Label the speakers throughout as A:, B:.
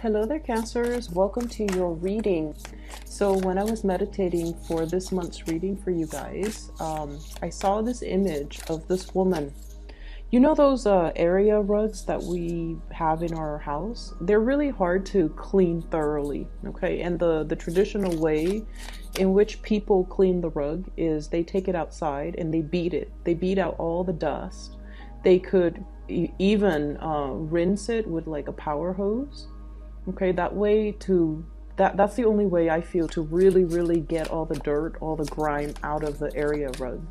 A: Hello there, Cancers. Welcome to your reading. So when I was meditating for this month's reading for you guys, I saw this image of this woman. You know those area rugs that we have in our house? They're really hard to clean thoroughly, okay? And the traditional way in which people clean the rug is they take it outside and they beat it. They beat out all the dust. They could even rinse it with like a power hose. Okay, that's the only way I feel to really get all the dirt, all the grime out of the area rug.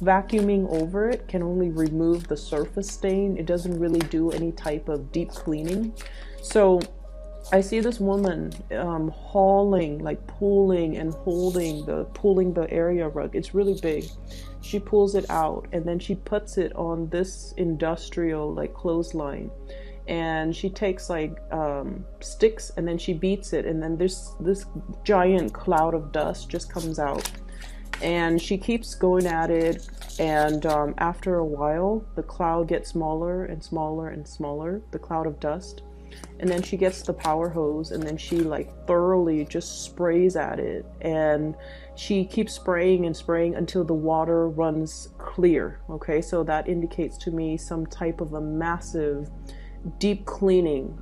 A: Vacuuming over it can only remove the surface stain. It doesn't really do any type of deep cleaning. So I see this woman hauling, like pulling and pulling the area rug. It's really big. She pulls it out and then she puts it on this industrial like clothesline. And she takes like sticks and then she beats it, and then this giant cloud of dust just comes out, and she keeps going at it, and after a while the cloud gets smaller and smaller and smaller, the cloud of dust, and then she gets the power hose and then she like thoroughly just sprays at it, and she keeps spraying and spraying until the water runs clear. Okay, so that indicates to me some type of a massive deep cleaning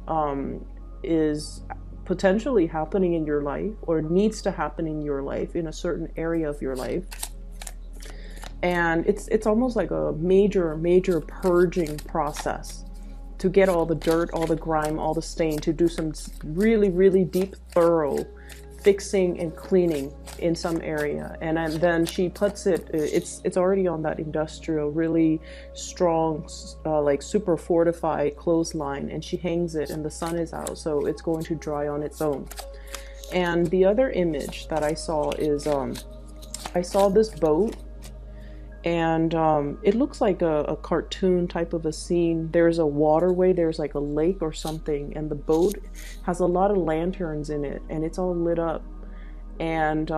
A: is potentially happening in your life, or needs to happen in your life, in a certain area of your life. And it's almost like a major purging process to get all the dirt, all the grime, all the stain, to do some really deep, thorough fixing and cleaning in some area. And then she puts it's already on that industrial really strong like super fortified clothesline, and she hangs it and the sun is out, so it's going to dry on its own. And the other image that I saw is I saw this boat, and it looks like a cartoon type of a scene. There's a waterway, there's like a lake or something, and the boat has a lot of lanterns in it, and it's all lit up, and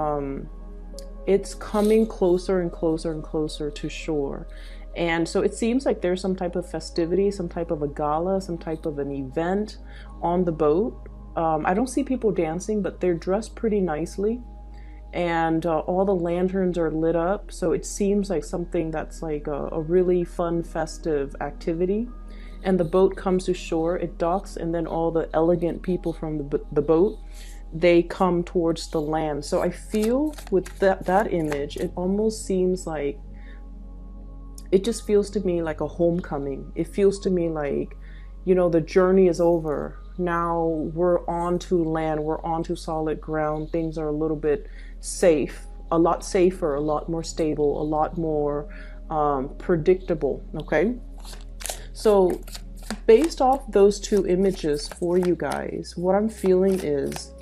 A: it's coming closer and closer and closer to shore. And so it seems like there's some type of festivity, some type of a gala, some type of an event on the boat. I don't see people dancing, but they're dressed pretty nicely. And all the lanterns are lit up, so it seems like something that's like a really fun, festive activity. And the boat comes to shore, it docks, and then all the elegant people from the boat, they come towards the land. So I feel with that image, it almost seems like, it just feels to me like a homecoming. It feels to me like, you know, the journey is over. Now we're on to land, we're on to solid ground. Things are a little bit safe, a lot safer, a lot more stable, a lot more predictable. Okay, so based off those two images for you guys, what I'm feeling is,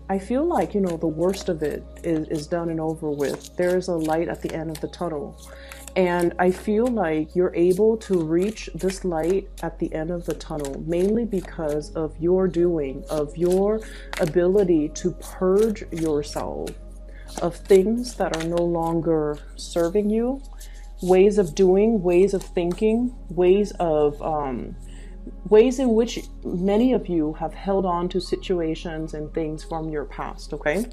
A: I feel like, you know, the worst of it is done and over with. There's a light at the end of the tunnel. And I feel like you're able to reach this light at the end of the tunnel, mainly because of your doing, of your ability to purge yourself of things that are no longer serving you, ways of doing, ways of thinking, ways in which many of you have held on to situations and things from your past. Okay.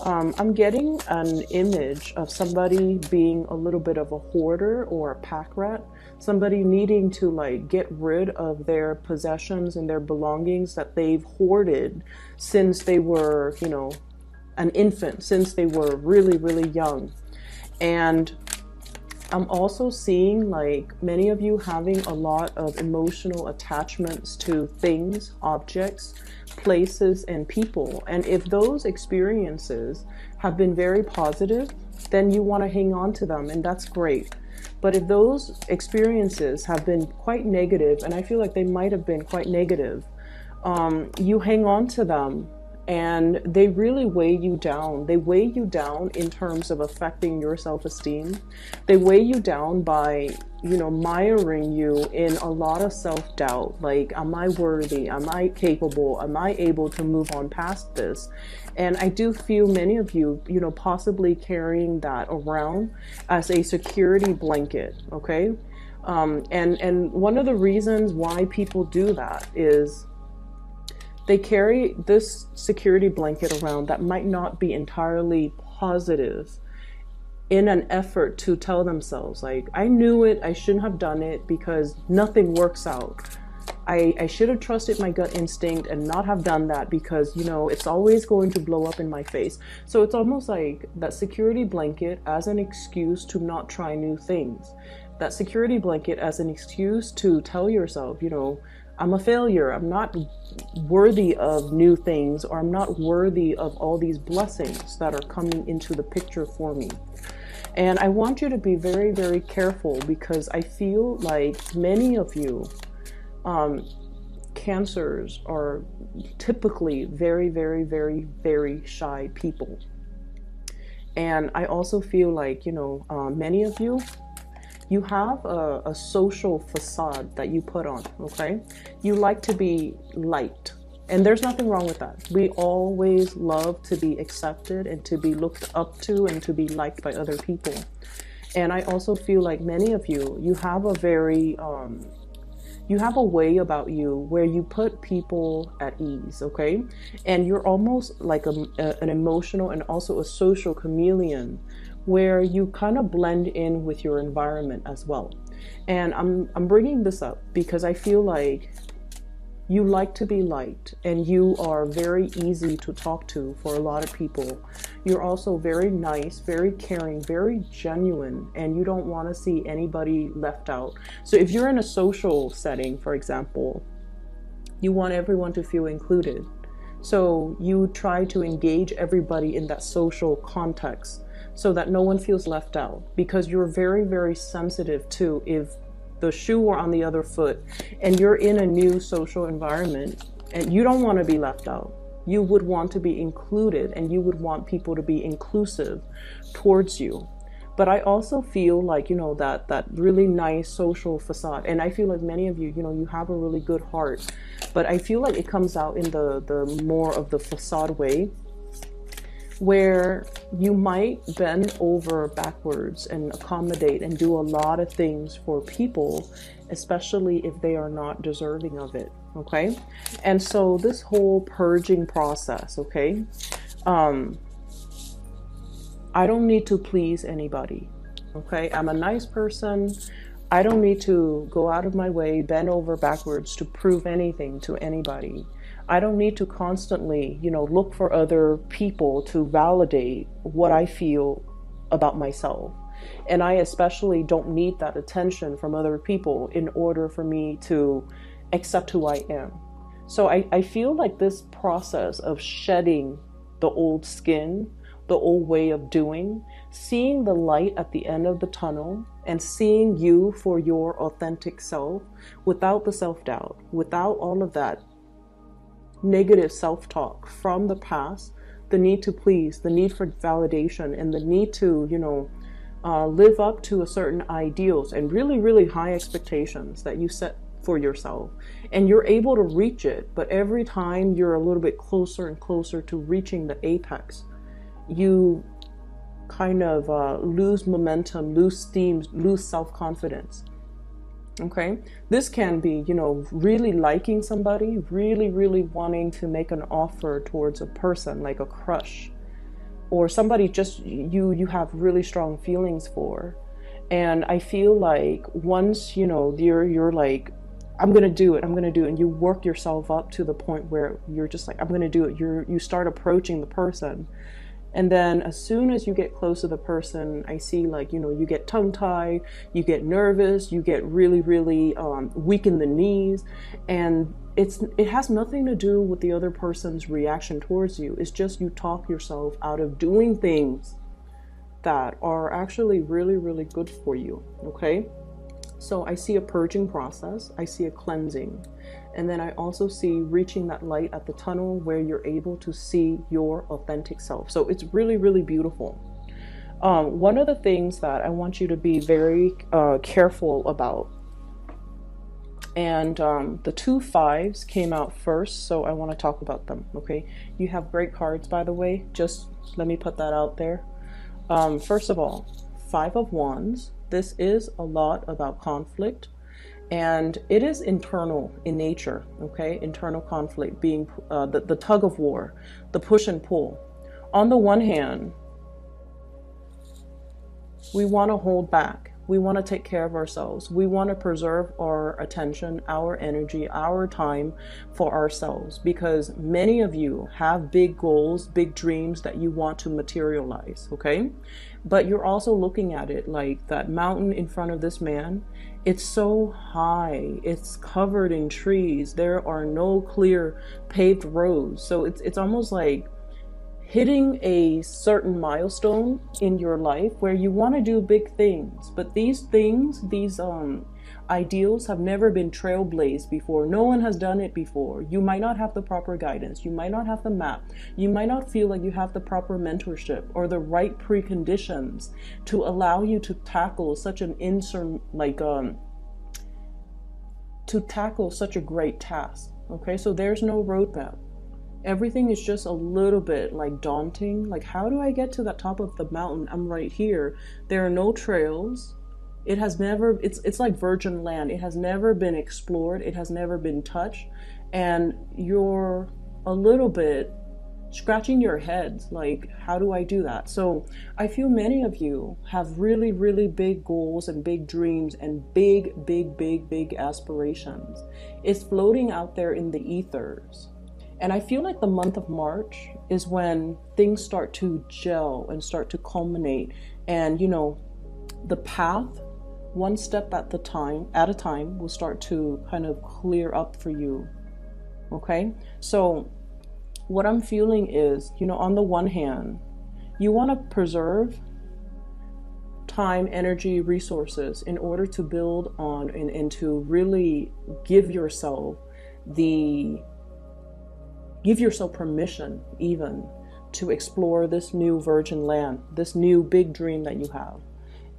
A: I'm getting an image of somebody being a little bit of a hoarder or a pack rat, somebody needing to like get rid of their possessions and their belongings that they've hoarded since they were, you know, an infant, since they were really young. And I'm also seeing like many of you having a lot of emotional attachments to things, objects, places, and people. And if those experiences have been very positive, then you want to hang on to them, and that's great. But if those experiences have been quite negative, and I feel like they might have been quite negative, you hang on to them, and they really weigh you down. They weigh you down in terms of affecting your self-esteem. They weigh you down by, you know, miring you in a lot of self-doubt. Like, am I worthy? Am I capable? Am I able to move on past this? And I do feel many of you, you know, possibly carrying that around as a security blanket. Okay. And one of the reasons why people do that is They carry this security blanket around that might not be entirely positive, in an effort to tell themselves, like, I knew it, I shouldn't have done it because nothing works out. I should have trusted my gut instinct and not have done that because, you know, it's always going to blow up in my face. So it's almost like that security blanket as an excuse to not try new things. That security blanket as an excuse to tell yourself, you know, I'm a failure, I'm not worthy of new things, or I'm not worthy of all these blessings that are coming into the picture for me. And I want you to be very, very careful, because I feel like many of you, Cancers are typically very, very, very, very shy people. And I also feel like, you know, many of you, you have a social facade that you put on, okay? You like to be liked. And there's nothing wrong with that. We always love to be accepted and to be looked up to and to be liked by other people. And I also feel like many of you, you have a very, you have a way about you where you put people at ease, okay? And you're almost like an emotional and also a social chameleon, where you kind of blend in with your environment as well. And I'm bringing this up because I feel like you like to be liked, and you are very easy to talk to for a lot of people. You're also very nice, very caring, very genuine, and you don't want to see anybody left out. So if you're in a social setting, for example, you want everyone to feel included. So you try to engage everybody in that social context so that no one feels left out, because you're very, very sensitive to if the shoe were on the other foot and you're in a new social environment and you don't want to be left out. You would want to be included, and you would want people to be inclusive towards you. But I also feel like, you know, that really nice social facade, and I feel like many of you, you know, you have a really good heart, but I feel like it comes out in the more of the facade way, where you might bend over backwards and accommodate and do a lot of things for people, especially if they are not deserving of it, okay? And so this whole purging process, okay, I don't need to please anybody, okay? I'm a nice person. I don't need to go out of my way, bend over backwards to prove anything to anybody. I don't need to constantly, you know, look for other people to validate what I feel about myself. And I especially don't need that attention from other people in order for me to accept who I am. So I feel like this process of shedding the old skin, the old way of doing, seeing the light at the end of the tunnel, and seeing you for your authentic self without the self-doubt, without all of that negative self-talk from the past, the need to please, the need for validation, and the need to, you know, live up to a certain ideals and really, really high expectations that you set for yourself. And you're able to reach it, but every time you're a little bit closer and closer to reaching the apex, you kind of lose momentum, lose steam, lose self-confidence. Okay, this can be, you know, really liking somebody, really, really wanting to make an offer towards a person, like a crush, or somebody just you have really strong feelings for. And I feel like once, you know, you're like, I'm gonna do it, and you work yourself up to the point where you're just like, I'm gonna do it. You start approaching the person. And then as soon as you get close to the person, I see, like, you know, you get tongue-tied, you get nervous, you get really, really weak in the knees. And it has nothing to do with the other person's reaction towards you. It's just you talk yourself out of doing things that are actually really, really good for you, okay? So I see a purging process, I see a cleansing, and then I also see reaching that light at the tunnel where you're able to see your authentic self. So it's really, really beautiful. One of the things that I want you to be very careful about, and the 2 5s came out first, so I want to talk about them, okay? You have great cards, by the way, just let me put that out there. First of all, 5 of Wands. This is a lot about conflict, And it is internal in nature, okay? Internal conflict being the tug of war, the push and pull. On the one hand, we want to hold back. We want to take care of ourselves. We want to preserve our attention, our energy, our time for ourselves, because many of you have big goals, big dreams that you want to materialize, okay? But you're also looking at it like that mountain in front of this man. It's so high. It's covered in trees. There are no clear paved roads. So it's almost like hitting a certain milestone in your life where you want to do big things, but these things, these ideals have never been trailblazed before. No one has done it before. You might not have the proper guidance. You might not have the map. You might not feel like you have the proper mentorship or the right preconditions to allow you to tackle such an to tackle such a great task. Okay, so there's no roadmap. Everything is just a little bit like daunting. Like, how do I get to the top of the mountain? I'm right here. There are no trails. It has never, it's like virgin land. It has never been explored. It has never been touched. And you're a little bit scratching your heads like, how do I do that? So I feel many of you have really, really big goals and big dreams and big aspirations. It's floating out there in the ethers. And I feel like the month of March is when things start to gel and start to culminate. And, you know, the path, one step at a time, will start to kind of clear up for you. Okay? So what I'm feeling is, you know, on the one hand, you want to preserve time, energy, resources in order to build on and to really give yourself permission even to explore this new virgin land, this new big dream that you have.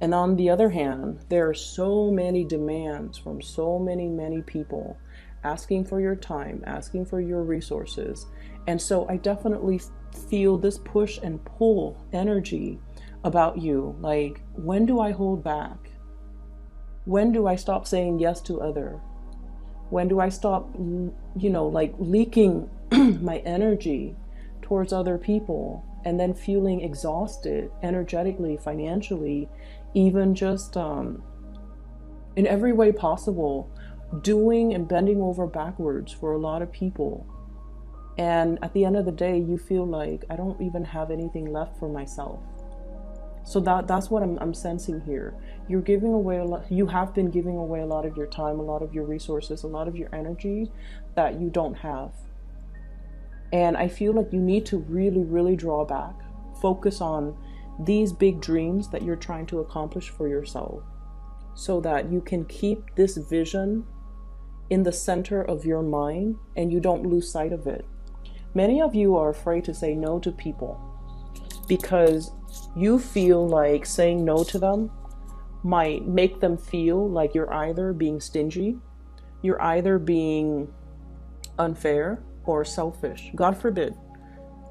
A: And on the other hand, there are so many demands from so many people asking for your time, asking for your resources. And so I definitely feel this push and pull energy about you. Like, when do I hold back? When do I stop saying yes to other? When do I stop, you know, like leaking my energy towards other people and then feeling exhausted energetically, financially, even just in every way possible, doing and bending over backwards for a lot of people. And at the end of the day, you feel like, I don't even have anything left for myself. So that's what I'm sensing here. You're giving away a lot. You have been giving away a lot of your time, a lot of your resources, a lot of your energy that you don't have. And I feel like you need to really draw back, focus on these big dreams that you're trying to accomplish for yourself, so that you can keep this vision in the center of your mind and you don't lose sight of it. Many of you are afraid to say no to people because you feel like saying no to them might make them feel like you're either being stingy, you're either being unfair or selfish. God forbid.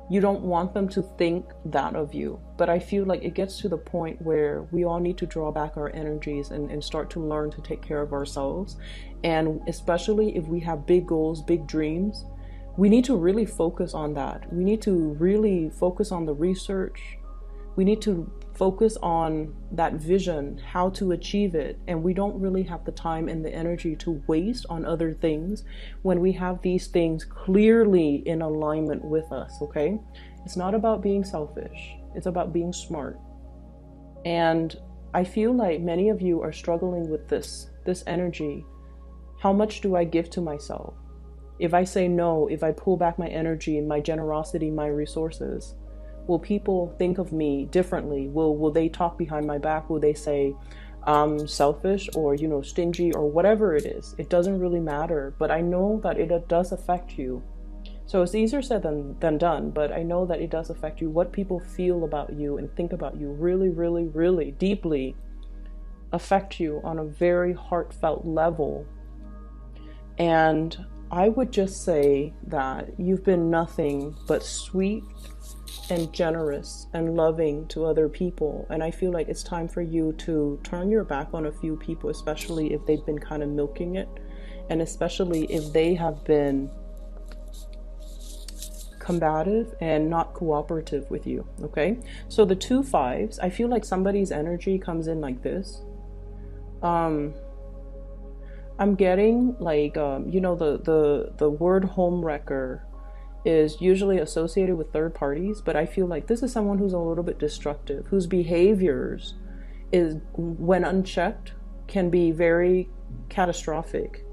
A: You don't want them to think that of you. But I feel like it gets to the point where we all need to draw back our energies and start to learn to take care of ourselves. And especially if we have big goals, big dreams, we need to really focus on that. We need to really focus on the research. We need to focus on that vision, how to achieve it. And we don't really have the time and the energy to waste on other things when we have these things clearly in alignment with us, okay? It's not about being selfish. It's about being smart. And I feel like many of you are struggling with this energy. How much do I give to myself? If I say no, if I pull back my energy, my generosity, my resources, will people think of me differently? Will they talk behind my back? Will they say I'm selfish or, you know, stingy or whatever it is? It doesn't really matter, but I know that it does affect you. So it's easier said than done, but I know that it does affect you. What people feel about you and think about you really deeply affect you on a very heartfelt level. And I would just say that you've been nothing but sweet, and generous and loving to other people. And I feel like it's time for you to turn your back on a few people, especially if they've been kind of milking it, and especially if they have been combative and not cooperative with you. Okay, so the 2 5s, I feel like somebody's energy comes in like this. I'm getting like you know, the word homewrecker is usually associated with third parties, but I feel like this is someone who's a little bit destructive, whose behaviors is, when unchecked, can be very catastrophic,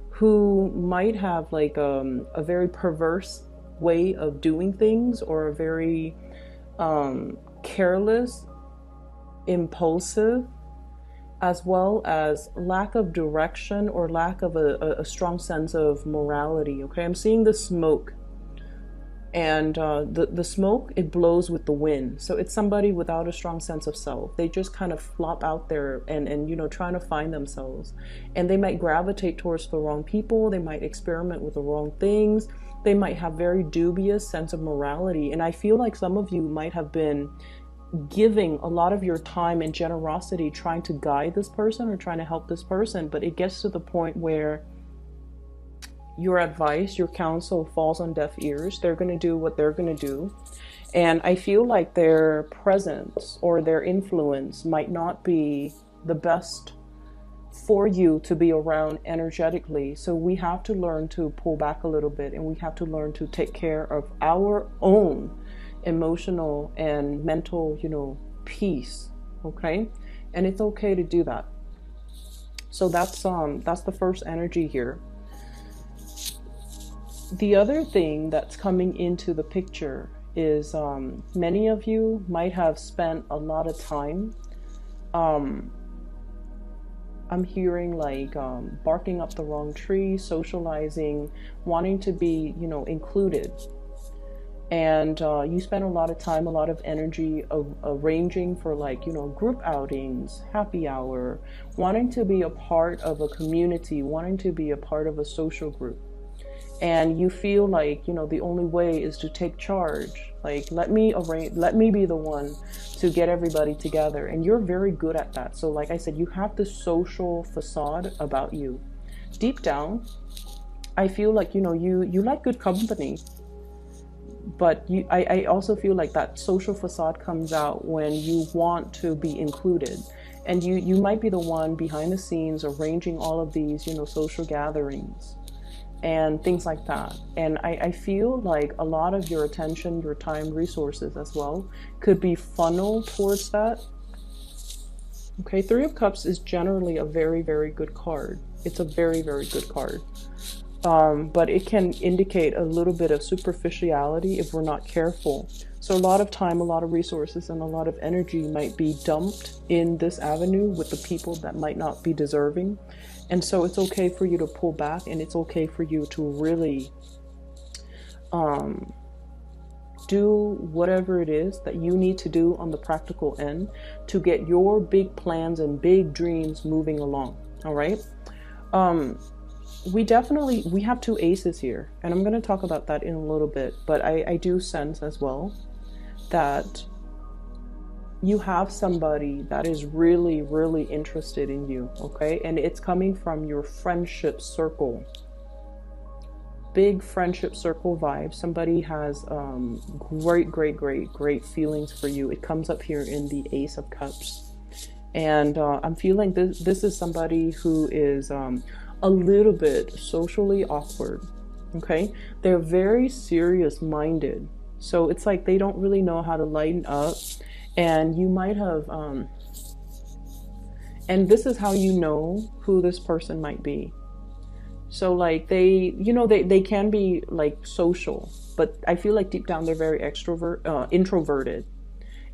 A: who might have like a very perverse way of doing things, or a very careless, impulsive, as well as lack of direction or lack of a strong sense of morality. Okay, I'm seeing the smoke, and the smoke, it blows with the wind. So it's somebody without a strong sense of self. They just kind of flop out there and you know, trying to find themselves, and they might gravitate towards the wrong people. They might experiment with the wrong things. They might have very dubious sense of morality. And I feel like some of you might have been giving a lot of your time and generosity trying to guide this person or trying to help this person, but it gets to the point where your advice, your counsel falls on deaf ears. They're going to do what they're going to do. And I feel like their presence or their influence might not be the best for you to be around energetically. So we have to learn to pull back a little bit, and we have to learn to take care of our own emotional and mental, you know, peace. Okay, and it's okay to do that. So that's the first energy here. The other thing that's coming into the picture is many of you might have spent a lot of time, I'm hearing like barking up the wrong tree, socializing, wanting to be, you know, included. And you spend a lot of time, a lot of energy arranging for, like, you know, group outings, happy hour, wanting to be a part of a community, wanting to be a part of a social group. And you feel like, you know, the only way is to take charge. Like, let me be the one to get everybody together. And you're very good at that. So like I said, you have this social facade about you. Deep down, I feel like, you know, you like good company. But I also feel like that social facade comes out when you want to be included. And you might be the one behind the scenes arranging all of these, you know, social gatherings and things like that. And I feel like a lot of your attention, your time, resources as well could be funneled towards that. Okay, Three of Cups is generally a very, very good card. It's a very, very good card. But it can indicate a little bit of superficiality if we're not careful. So a lot of time, a lot of resources, and a lot of energy might be dumped in this avenue with the people that might not be deserving. And so it's okay for you to pull back, and it's okay for you to really do whatever it is that you need to do on the practical end to get your big plans and big dreams moving along. All right. We have two aces here, and I'm going to talk about that in a little bit, but I do sense as well that you have somebody that is really, really interested in you, okay? And it's coming from your friendship circle. Big friendship circle vibe. Somebody has great feelings for you. It comes up here in the Ace of Cups. And I'm feeling this is somebody who is a little bit socially awkward, okay? They're very serious minded. So it's like they don't really know how to lighten up. And you might have, and this is how you know who this person might be. So like they, you know, they can be like social, but I feel like deep down they're very introverted.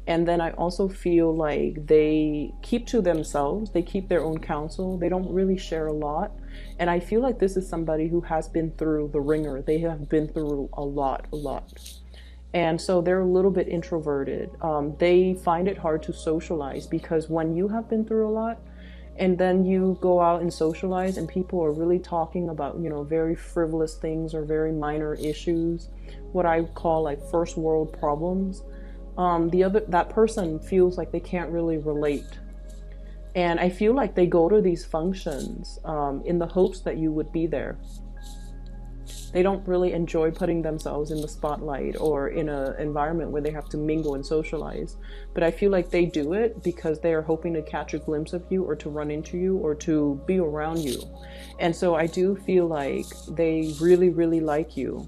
A: And then I also feel like they keep to themselves. They keep their own counsel. They don't really share a lot. And I feel like this is somebody who has been through the ringer. They have been through a lot. And so they're a little bit introverted. They find it hard to socialize because when you have been through a lot and then you go out and socialize and people are really talking about, you know, very frivolous things or very minor issues, what I call like first world problems, that person feels like they can't really relate. And I feel like they go to these functions in the hopes that you would be there. They don't really enjoy putting themselves in the spotlight or in an environment where they have to mingle and socialize. But I feel like they do it because they are hoping to catch a glimpse of you, or to run into you, or to be around you. And so I do feel like they really, really like you.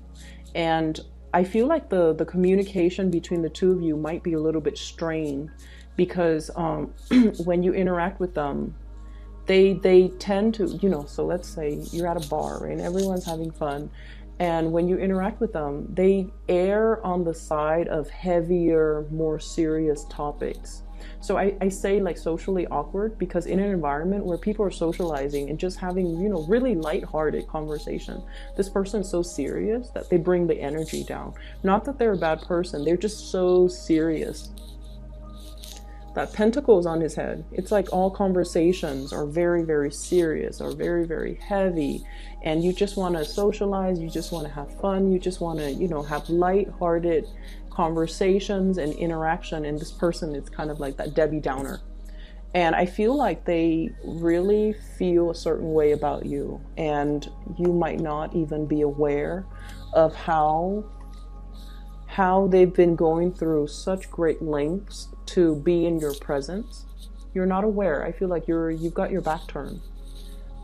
A: And I feel like the communication between the two of you might be a little bit strained, because when you interact with them, they tend to, so let's say you're at a bar, right, and everyone's having fun. And when you interact with them, they err on the side of heavier, more serious topics. So I say like socially awkward, because in an environment where people are socializing and just having, really lighthearted conversation, this person's so serious that they bring the energy down. Not that they're a bad person, they're just so serious. That pentacle's on his head. It's like all conversations are very, very serious, or very, very heavy. And you just want to socialize, you just want to have fun, you just want to, have light-hearted conversations and interaction. And this person is kind of like that Debbie Downer. And I feel like they really feel a certain way about you. And you might not even be aware of how they've been going through such great lengths to be in your presence. You're not aware. I feel like you've got your back turned.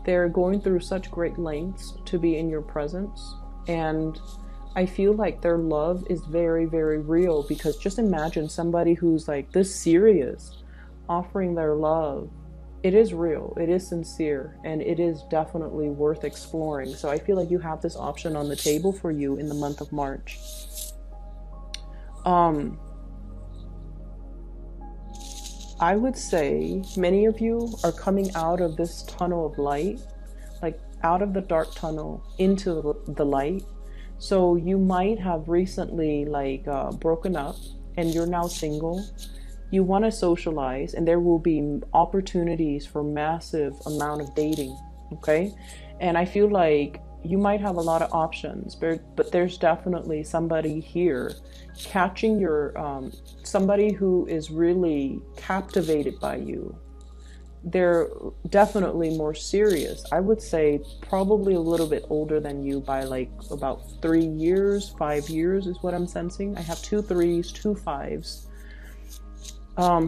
A: They're going through such great lengths to be in your presence. And I feel like their love is very, very real, because just imagine somebody who's like this serious offering their love. It is real, it is sincere, and it is definitely worth exploring. So I feel like you have this option on the table for you in the month of March. I would say many of you are coming out of this tunnel of light, like out of the dark tunnel into the light. So you might have recently broken up and you're now single. You want to socialize, and there will be opportunities for massive amount of dating. Okay. And I feel like you might have a lot of options, but there's definitely somebody here catching your, somebody who is really captivated by you. They're definitely more serious. I would say probably a little bit older than you by like about 3 years, 5 years is what I'm sensing. I have 2 3s, 2 5s,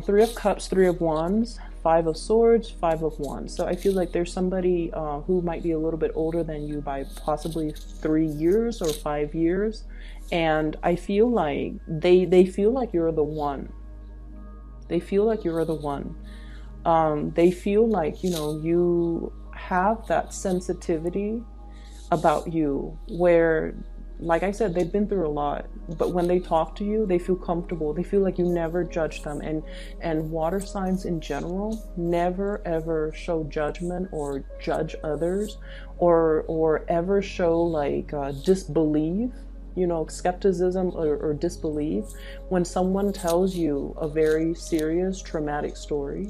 A: 3 of Cups, 3 of Wands, 5 of Swords, 5 of Wands. So I feel like there's somebody who might be a little bit older than you by possibly 3 years or 5 years. And I feel like they feel like you're the one. They feel like you're the one. They feel like, you have that sensitivity about you where, like I said, they've been through a lot, but when they talk to you, they feel comfortable. They feel like you never judge them. And water signs in general never ever show judgment or judge others, or ever show disbelief, skepticism or disbelief when someone tells you a very serious traumatic story.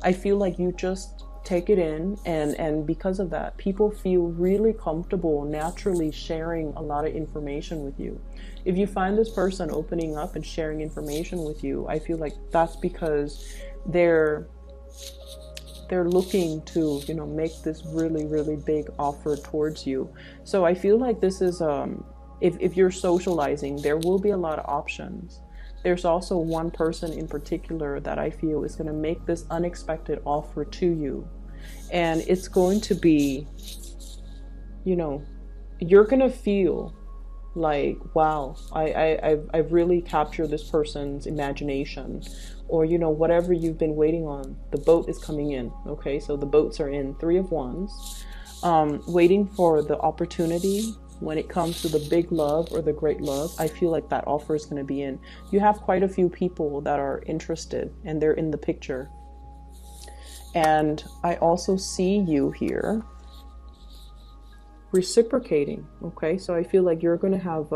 A: I feel like you just take it in, and because of that, people feel really comfortable naturally sharing a lot of information with you. If you find this person opening up and sharing information with you, I feel like that's because they're looking to make this really, really big offer towards you. So I feel like this is if you're socializing, there will be a lot of options. There's also one person in particular that I feel is going to make this unexpected offer to you. And it's going to be, you're going to feel like, wow, I've really captured this person's imagination, or, whatever you've been waiting on. The boat is coming in. Okay, so the boats are in. 3 of Wands, waiting for the opportunity. When it comes to the big love or the great love, I feel like that offer is going to be in. You have quite a few people that are interested, and they're in the picture. And I also see you here reciprocating. Okay, so I feel like you're going to have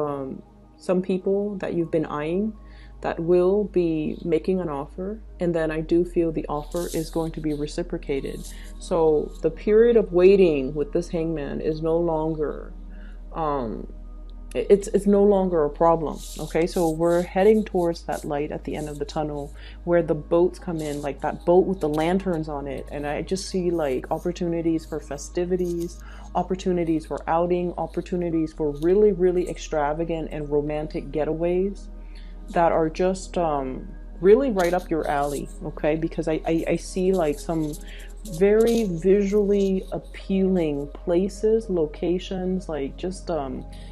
A: some people that you've been eyeing that will be making an offer, and then I do feel the offer is going to be reciprocated. So the period of waiting with this Hangman is no longer it's no longer a problem. Okay, so we're heading towards that light at the end of the tunnel where the boats come in, like that boat with the lanterns on it. And I just see like opportunities for festivities, opportunities for outing, opportunities for really, really extravagant and romantic getaways that are just really right up your alley. Okay, because I see like some very visually appealing places, locations, like just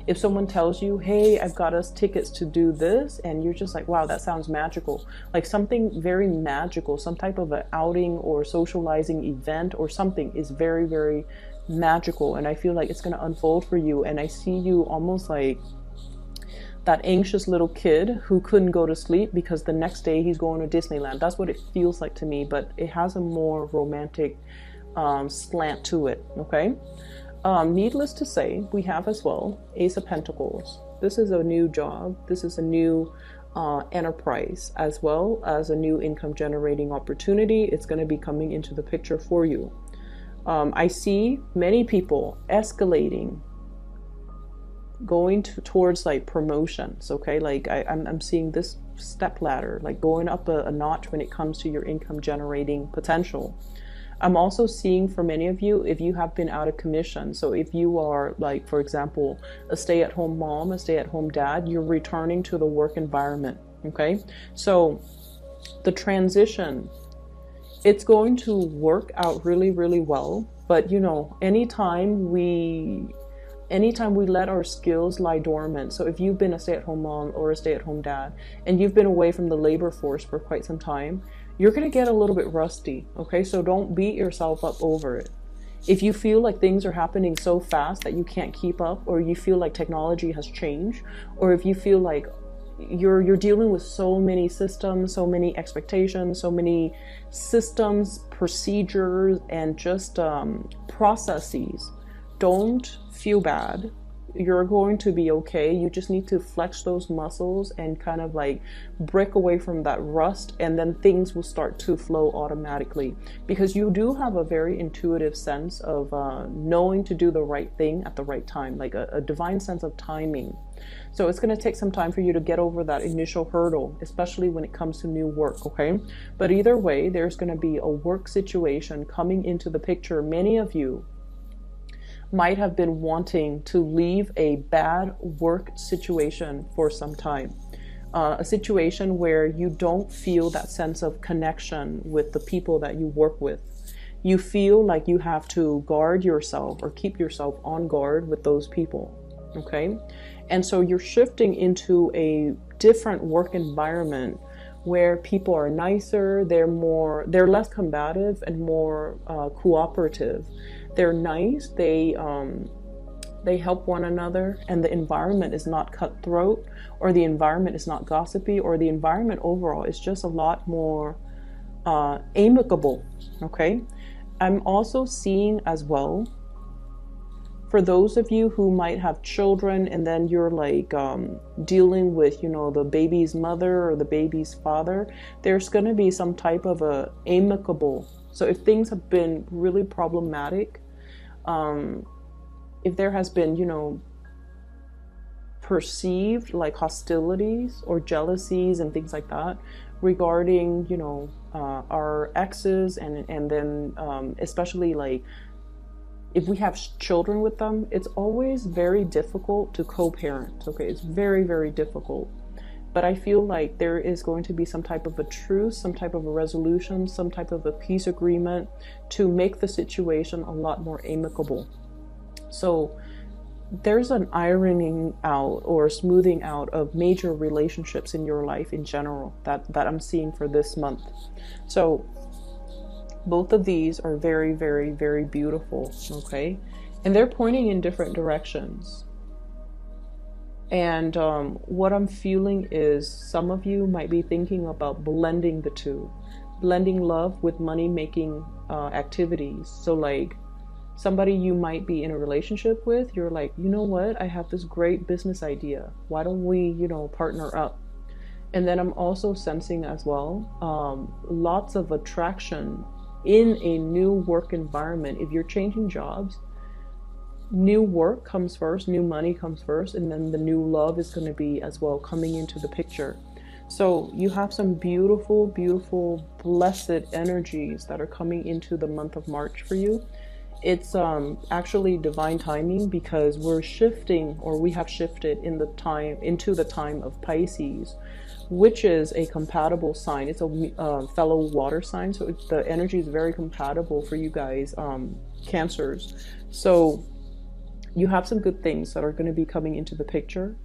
A: if someone tells you, hey, I've got us tickets to do this, and you're just like, wow, that sounds magical, like something very magical, some type of an outing or socializing event or something is very, very magical, and I feel like it's going to unfold for you. And I see you almost like that anxious little kid who couldn't go to sleep because the next day he's going to Disneyland. That's what it feels like to me, but it has a more romantic slant to it. Okay. Needless to say, we have as well Ace of Pentacles. This is a new job. This is a new enterprise, as well as a new income generating opportunity. It's going to be coming into the picture for you. I see many people escalating, going towards like promotions. Okay, like I'm seeing this step ladder, like going up a notch when it comes to your income generating potential. I'm also seeing for many of you, if you have been out of commission, so if you are like, for example, a stay-at-home mom, a stay-at-home dad, you're returning to the work environment. Okay, so the transition, it's going to work out really, really well. But you know, anytime we let our skills lie dormant, so if you've been a stay-at-home mom or a stay-at-home dad and you've been away from the labor force for quite some time, you're going to get a little bit rusty. Okay, so don't beat yourself up over it. If you feel like things are happening so fast that you can't keep up, or you feel like technology has changed, or if you feel like you're dealing with so many systems, so many expectations, so many systems, procedures, and just processes, don't feel bad. You're going to be okay. You just need to flex those muscles and kind of like break away from that rust, and then things will start to flow automatically, because you do have a very intuitive sense of knowing to do the right thing at the right time, like a divine sense of timing. So it's going to take some time for you to get over that initial hurdle, especially when it comes to new work. Okay, but either way, there's going to be a work situation coming into the picture. Many of you might have been wanting to leave a bad work situation for some time. A situation where you don't feel that sense of connection with the people that you work with. You feel like you have to guard yourself or keep yourself on guard with those people. Okay? And so you're shifting into a different work environment where people are nicer, they're less combative and more cooperative. They're nice, they help one another, and the environment is not cutthroat, or the environment is not gossipy, or the environment overall is just a lot more amicable. Okay, I'm also seeing as well, for those of you who might have children and then you're like dealing with, you know, the baby's mother or the baby's father, there's going to be some type of a amicable. So if things have been really problematic, if there has been, you know, perceived like hostilities or jealousies and things like that regarding, you know, our exes, and then especially like if we have children with them, it's always very difficult to co-parent. Okay, it's very, very difficult. But I feel like there is going to be some type of a truce, some type of a resolution, some type of a peace agreement to make the situation a lot more amicable. So there's an ironing out or smoothing out of major relationships in your life in general that I'm seeing for this month. So both of these are very, very, very beautiful, okay? And they're pointing in different directions. And what I'm feeling is some of you might be thinking about blending the two, blending love with money-making activities. So like somebody you might be in a relationship with, you're like, you know what, I have this great business idea. Why don't we, you know, partner up? And then I'm also sensing as well, lots of attraction in a new work environment. If you're changing jobs, new work comes first, new money comes first, and then the new love is going to be as well coming into the picture. So you have some beautiful, beautiful, blessed energies that are coming into the month of March for you. It's actually divine timing, because we're shifting, or we have shifted in the time into the time of Pisces, which is a compatible sign. It's a fellow water sign, so the energy is very compatible for you guys, Cancers. So you have some good things that are going to be coming into the picture.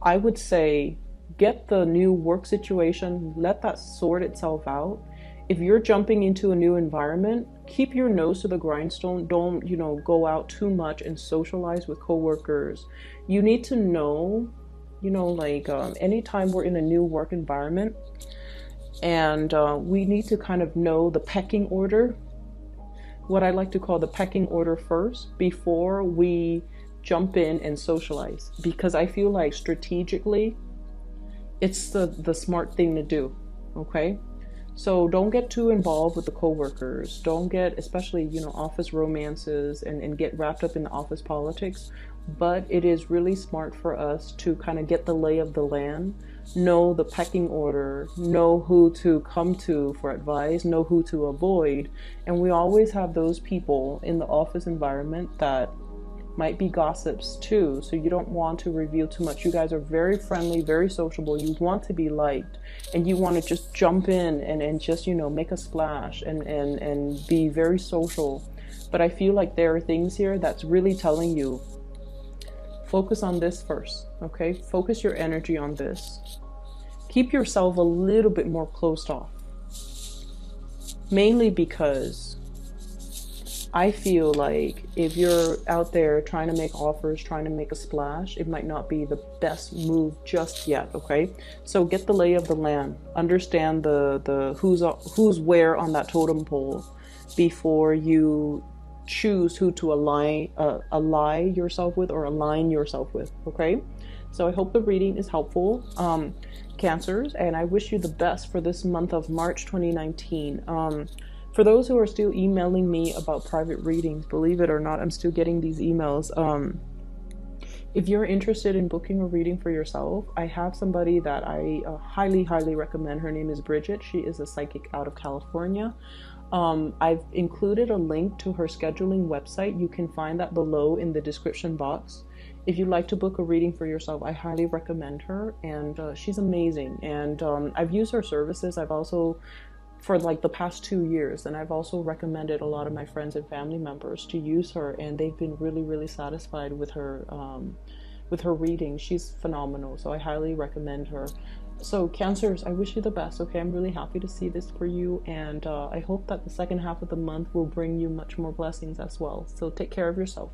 A: I would say get the new work situation, let that sort itself out. If you're jumping into a new environment, keep your nose to the grindstone. Don't, go out too much and socialize with coworkers. You need to know, anytime we're in a new work environment, and we need to kind of know the pecking order, what I like to call the pecking order first, before we jump in and socialize. Because I feel like strategically, it's the smart thing to do, okay? So don't get too involved with the coworkers. Don't get, especially, office romances and get wrapped up in the office politics. But it is really smart for us to kind of get the lay of the land, know the pecking order, know who to come to for advice, know who to avoid. And we always have those people in the office environment that might be gossips too, so you don't want to reveal too much. You guys are very friendly, very sociable. You want to be liked, and you want to just jump in and just, make a splash and be very social. But I feel like there are things here that's really telling you, focus on this first, okay? Focus your energy on this. Keep yourself a little bit more closed off. Mainly because I feel like if you're out there trying to make offers, trying to make a splash, it might not be the best move just yet, okay? So get the lay of the land. Understand the who's where on that totem pole before you choose who to ally yourself with or align yourself with, okay? So I hope the reading is helpful, Cancers, and I wish you the best for this month of March 2019. For those who are still emailing me about private readings, believe it or not, I'm still getting these emails. If you're interested in booking a reading for yourself, I have somebody that I highly, highly recommend. Her name is Bridget. She is a psychic out of California. I've included a link to her scheduling website. You can find that below in the description box. If you'd like to book a reading for yourself, I highly recommend her, and she's amazing. And I've used her services. I've also, for like the past 2 years, and I've also recommended a lot of my friends and family members to use her, and they've been really, really satisfied with her reading. She's phenomenal, so I highly recommend her. So Cancers, I wish you the best, okay? I'm really happy to see this for you, and I hope that the second half of the month will bring you much more blessings as well. So take care of yourself.